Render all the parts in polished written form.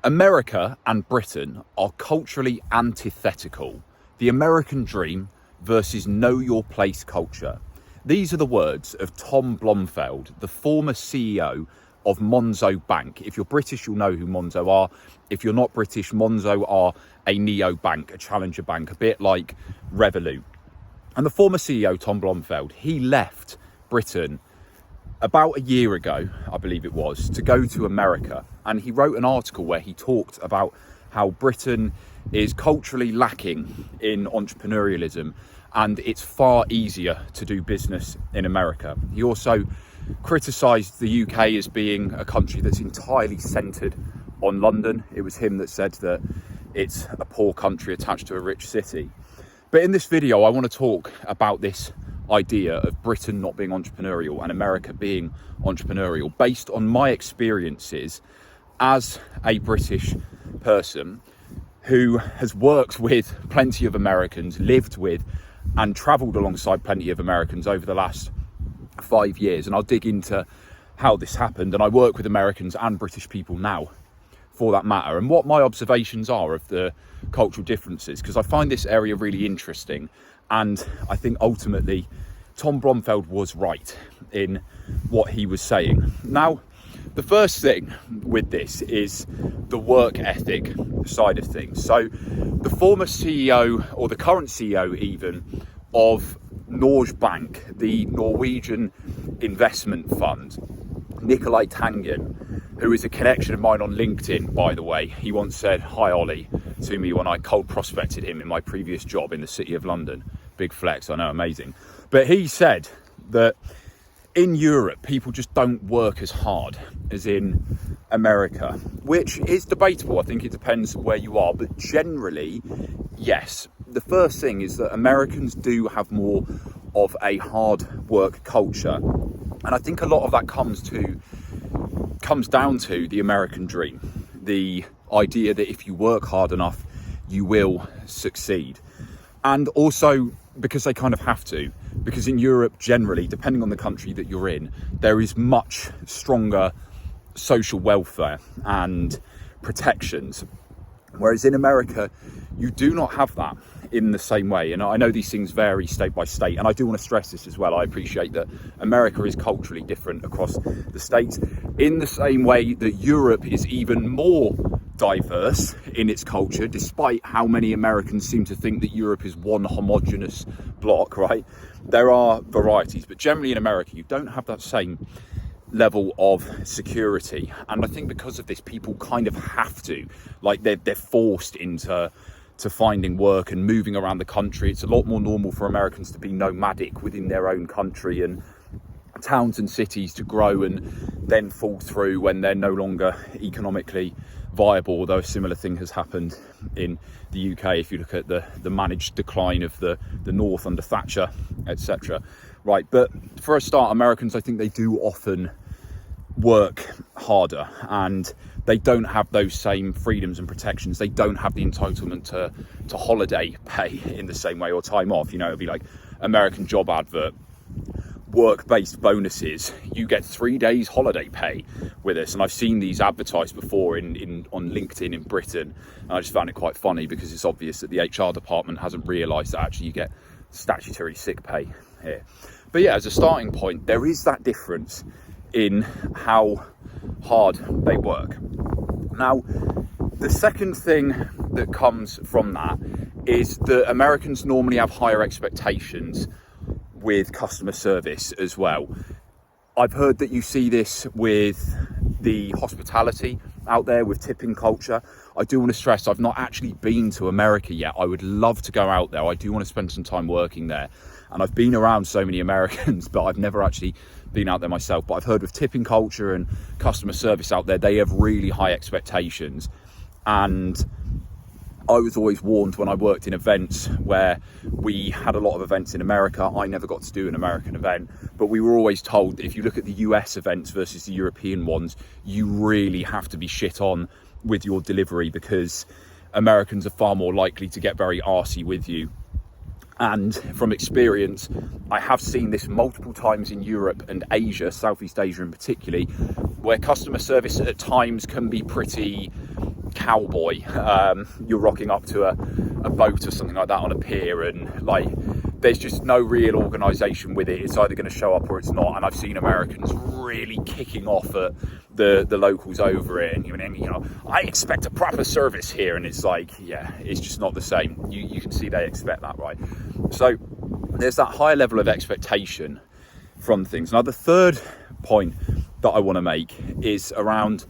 America and Britain are culturally antithetical. The American dream versus know your place culture. These are the words of Tom Blomfeld, the former CEO of Monzo Bank. If you're British, you'll know who Monzo are. If you're not British, Monzo are a neo-bank, a challenger bank, a bit like Revolut. And the former CEO, Tom Blomfeld, he left Britain about a year ago, I believe it was, to go to America. And he wrote an article where he talked about how Britain is culturally lacking in entrepreneurialism and it's far easier to do business in America. He also criticised the UK as being a country that's entirely centred on London. It was him that said that it's a poor country attached to a rich city. But in this video, I want to talk about this idea of Britain not being entrepreneurial and America being entrepreneurial based on my experiences as a British person who has worked with plenty of Americans, lived with and travelled alongside plenty of Americans over the last 5 years. And I'll dig into how this happened. And I work with Americans and British people now, for that matter, and what my observations are of the cultural differences, because I find this area really interesting. And I think ultimately Tom Blomfeld was right in what he was saying. Now, the first thing with this is the work ethic side of things. So the former CEO, or the current CEO even, of Norge Bank, the Norwegian investment fund, Nikolai Tangen, who is a connection of mine on LinkedIn, by the way. He once said, "Hi Ollie," to me when I cold prospected him in my previous job in the City of London. Big flex, I know, amazing. But he said that in Europe, people just don't work as hard as in America, which is debatable. I think it depends where you are. But generally, yes. The first thing is that Americans do have more of a hard work culture. And I think a lot of that comes down to the American dream. The idea that if you work hard enough, you will succeed. And also because they kind of have to. Because in Europe, generally, depending on the country that you're in, there is much stronger social welfare and protections. Whereas in America, you do not have that in the same way. And I know these things vary state by state. And I do want to stress this as well. I appreciate that America is culturally different across the states, in the same way that Europe is even more diverse in its culture, despite how many Americans seem to think that Europe is one homogenous block, right? There are varieties, but generally in America, you don't have that same level of security. And I think because of this, people kind of have to, like they're forced into finding work and moving around the country. It's a lot more normal for Americans to be nomadic within their own country, and towns and cities to grow and then fall through when they're no longer economically viable, although a similar thing has happened in the UK if you look at the managed decline of the north under Thatcher, etc. Right, but for a start, Americans, I think they do often work harder and they don't have those same freedoms and protections. They don't have the entitlement to holiday pay in the same way, or time off. You know, it'd be like American job advert, work-based bonuses. You get 3 days holiday pay with us. And I've seen these advertised before on LinkedIn in Britain. And I just found it quite funny because it's obvious that the HR department hasn't realised that actually you get statutory sick pay here. But yeah, as a starting point, there is that difference in how hard they work. Now, the second thing that comes from that is that Americans normally have higher expectations with customer service as well. I've heard that you see this with the hospitality out there, with tipping culture. I do want to stress, I've not actually been to America yet. I would love to go out there. I do want to spend some time working there. And I've been around so many Americans, but I've never actually been out there myself. But I've heard with tipping culture and customer service out there, they have really high expectations. And I was always warned when I worked in events where we had a lot of events in America. I never got to do an American event, but we were always told that if you look at the US events versus the European ones, you really have to be shit on with your delivery because Americans are far more likely to get very arsey with you. And from experience, I have seen this multiple times in Europe and Asia, Southeast Asia in particular, where customer service at times can be pretty cowboy. You're rocking up to a boat or something like that on a pier, and like there's just no real organisation with it. It's either going to show up or it's not. And I've seen Americans really kicking off at the locals over it, and you know, I expect a proper service here, and it's like, yeah, it's just not the same. You can see they expect that, right? So there's that higher level of expectation from things. Now, the third point that I want to make is around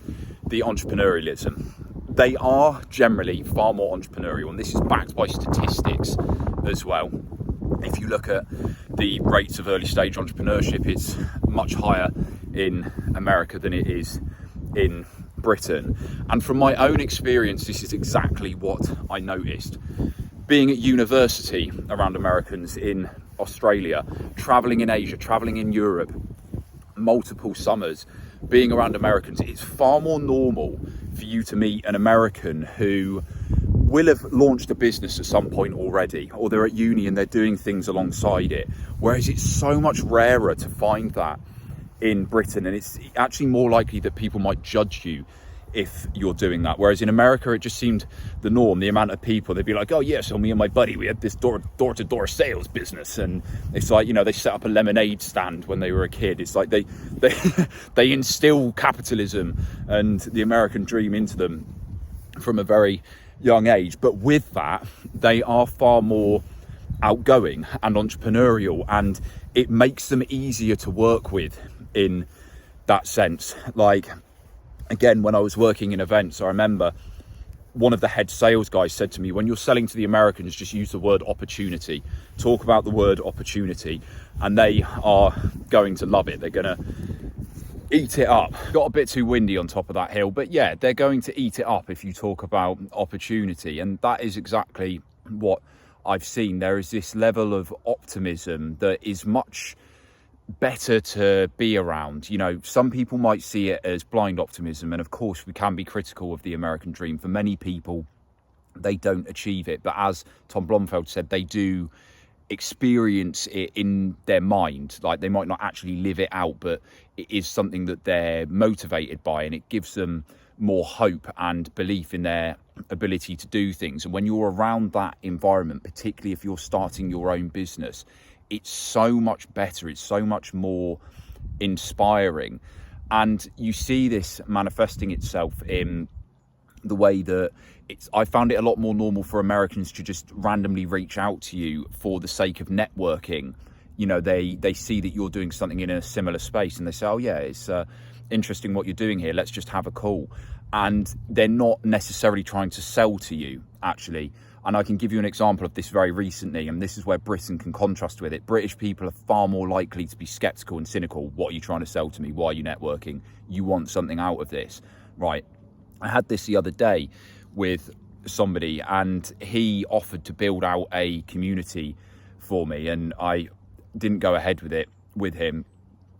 the entrepreneurialism. They are generally far more entrepreneurial, and this is backed by statistics as well. If you look at the rates of early stage entrepreneurship, it's much higher in America than it is in Britain. And from my own experience, this is exactly what I noticed. Being at university around Americans in Australia, traveling in Asia, traveling in Europe, multiple summers, being around Americans, it's far more normal for you to meet an American who will have launched a business at some point already, or they're at uni and they're doing things alongside it, whereas it's so much rarer to find that in Britain, and it's actually more likely that people might judge you if you're doing that. Whereas in America, it just seemed the norm. The amount of people, they'd be like, oh yeah, so me and my buddy, we had this door-to-door sales business, and it's like, you know, they set up a lemonade stand when they were a kid. It's like they instill capitalism and the American dream into them from a very young age. But with that, they are far more outgoing and entrepreneurial, and it makes them easier to work with in that sense. Like, again, when I was working in events, I remember one of the head sales guys said to me, when you're selling to the Americans, just use the word opportunity. Talk about the word opportunity, and they are going to love it. They're going to eat it up. Got a bit too windy on top of that hill, but yeah, they're going to eat it up if you talk about opportunity. And that is exactly what I've seen. There is this level of optimism that is much better to be around. You know, some people might see it as blind optimism, and of course we can be critical of the American dream. For many people, they don't achieve it, but as Tom Blomfeld said, they do experience it in their mind. Like, they might not actually live it out, but it is something that they're motivated by, and it gives them more hope and belief in their ability to do things. And when you're around that environment, particularly if you're starting your own business, it's so much better, it's so much more inspiring. And you see this manifesting itself in the way that I found it a lot more normal for Americans to just randomly reach out to you for the sake of networking. You know, they see that you're doing something in a similar space, and they say, oh yeah, it's interesting what you're doing here, let's just have a call. And they're not necessarily trying to sell to you, actually. And I can give you an example of this very recently, and this is where Britain can contrast with it. British people are far more likely to be skeptical and cynical. What are you trying to sell to me? Why are you networking? You want something out of this, right? I had this the other day with somebody, and he offered to build out a community for me, and I didn't go ahead with it with him.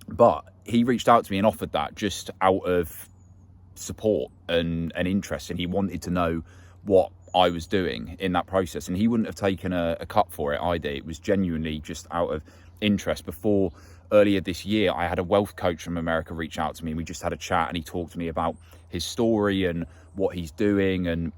But he reached out to me and offered that just out of support and interest, and he wanted to know what I was doing in that process, and he wouldn't have taken a cut for it either. It was genuinely just out of interest. Before, earlier this year, I had a wealth coach from America reach out to me, and we just had a chat, and he talked to me about his story and what he's doing, and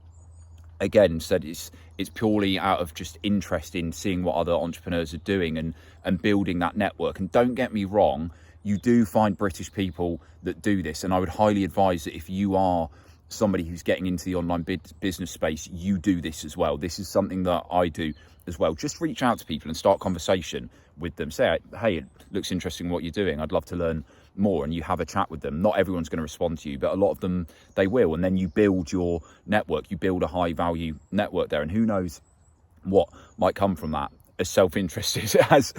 again said it's purely out of just interest in seeing what other entrepreneurs are doing and building that network. And don't get me wrong, you do find British people that do this, and I would highly advise that if you are somebody who's getting into the online business space, you do this as well. This is something that I do as well. Just reach out to people and start conversation with them. Say, hey, it looks interesting what you're doing, I'd love to learn more, and you have a chat with them. Not everyone's going to respond to you, but a lot of them, they will. And then you build your network, you build a high value network there, and who knows what might come from that, as self-interested as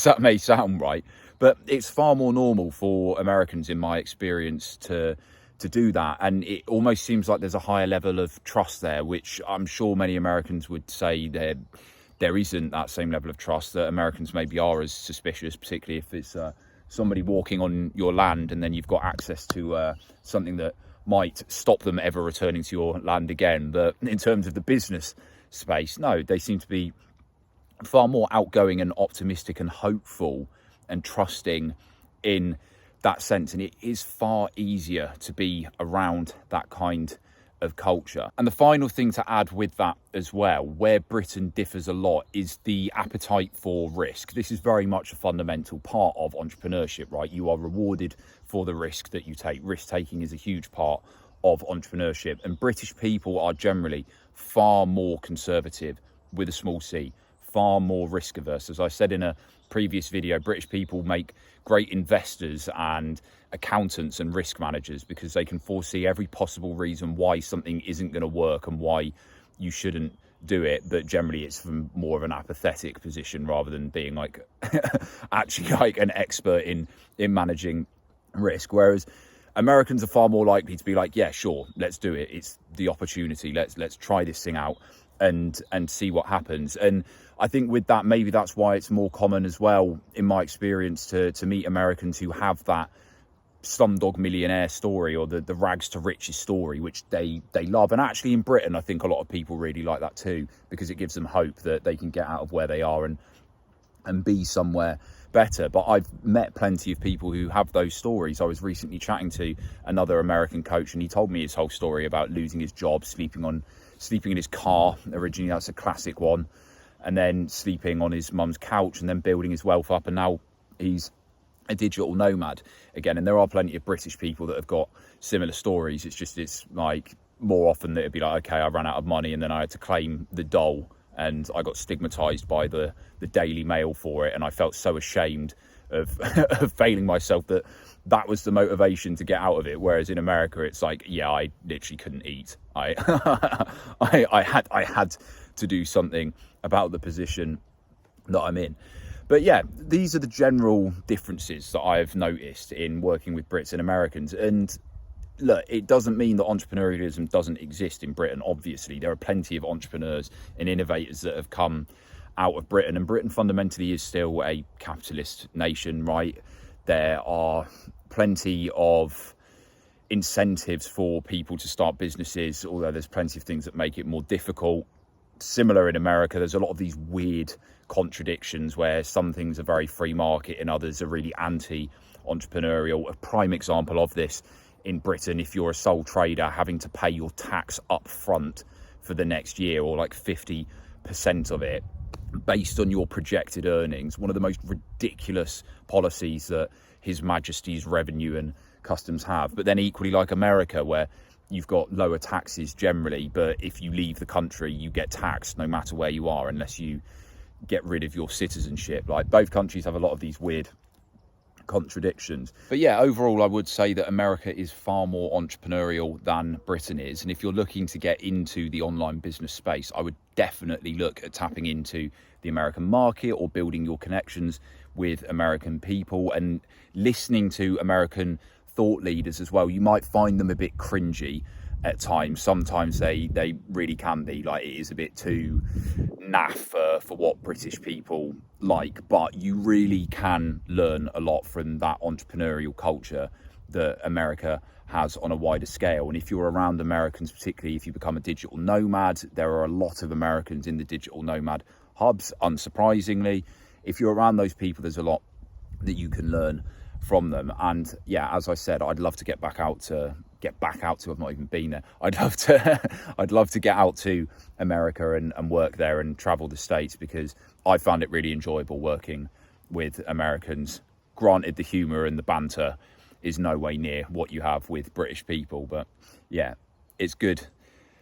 that may sound, right? But it's far more normal for Americans, in my experience, to do that, and it almost seems like there's a higher level of trust there, which I'm sure many Americans would say there isn't that same level of trust. That Americans maybe are as suspicious, particularly if it's somebody walking on your land, and then you've got access to something that might stop them ever returning to your land again. But in terms of the business space, no, they seem to be far more outgoing and optimistic and hopeful and trusting in that sense, and it is far easier to be around that kind of culture. And the final thing to add with that as well, where Britain differs a lot, is the appetite for risk. This is very much a fundamental part of entrepreneurship, right? You are rewarded for the risk that you take. Risk taking is a huge part of entrepreneurship, and British people are generally far more conservative with a small c, far more risk averse. As I said in a previous video, British people make great investors and accountants and risk managers because they can foresee every possible reason why something isn't going to work and why you shouldn't do it. But generally it's from more of an apathetic position rather than being like actually like an expert in managing risk. Whereas Americans are far more likely to be like, yeah, sure, let's do it. It's the opportunity. Let's try this thing out and see what happens. And I think with that, maybe that's why it's more common as well, in my experience, to meet Americans who have that Slumdog Millionaire story or the rags to riches story, which they love. And actually in Britain, I think a lot of people really like that too, because it gives them hope that they can get out of where they are and be somewhere better. But I've met plenty of people who have those stories. I was recently chatting to another American coach, and he told me his whole story about losing his job, sleeping in his car. Originally, that's a classic one. And then sleeping on his mum's couch, and then building his wealth up. And now he's a digital nomad again. And there are plenty of British people that have got similar stories. It's like more often that it'd be like, okay, I ran out of money and then I had to claim the dole, and I got stigmatized by the Daily Mail for it, and I felt so ashamed of of failing myself that was the motivation to get out of it. Whereas in America, it's like, yeah, I literally couldn't eat. I had to do something about the position that I'm in. But yeah, these are the general differences that I've noticed in working with Brits and Americans. And look, it doesn't mean that entrepreneurialism doesn't exist in Britain. Obviously, there are plenty of entrepreneurs and innovators that have come out of Britain, and Britain fundamentally is still a capitalist nation, right? There are plenty of incentives for people to start businesses, although there's plenty of things that make it more difficult. Similar in America, there's a lot of these weird contradictions where some things are very free market and others are really anti-entrepreneurial. A prime example of this in Britain, if you're a sole trader, having to pay your tax up front for the next year, or like 50% of it based on your projected earnings. One of the most ridiculous policies that His Majesty's Revenue and Customs have. But then equally like America, where you've got lower taxes generally, but if you leave the country, you get taxed no matter where you are, unless you get rid of your citizenship. Like, both countries have a lot of these weird contradictions. But yeah, overall, I would say that America is far more entrepreneurial than Britain is. And if you're looking to get into the online business space, I would definitely look at tapping into the American market or building your connections with American people and listening to American thought leaders as well. You might find them a bit cringy at times. Sometimes they really can be. Like, it is a bit too naff for what British people like, but you really can learn a lot from that entrepreneurial culture that America has on a wider scale. And if you're around Americans, particularly if you become a digital nomad, there are a lot of Americans in the digital nomad hubs, unsurprisingly. If you're around those people, there's a lot that you can learn from them. And yeah, as I said, I'd love to get back out to I've not even been there. I'd love to get out to America and work there and travel the States, because I found it really enjoyable working with Americans. Granted, the humor and the banter is no way near what you have with British people, but yeah, it's good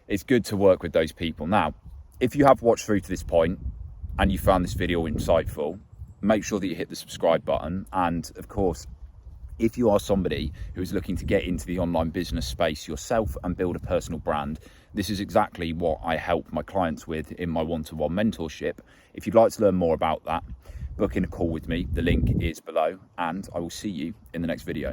to work with those people. Now, if you have watched through to this point and you found this video insightful, make sure that you hit the subscribe button. And of course, if you are somebody who is looking to get into the online business space yourself and build a personal brand, this is exactly what I help my clients with in my one-to-one mentorship. If you'd like to learn more about that, book in a call with me. The link is below, and I will see you in the next video.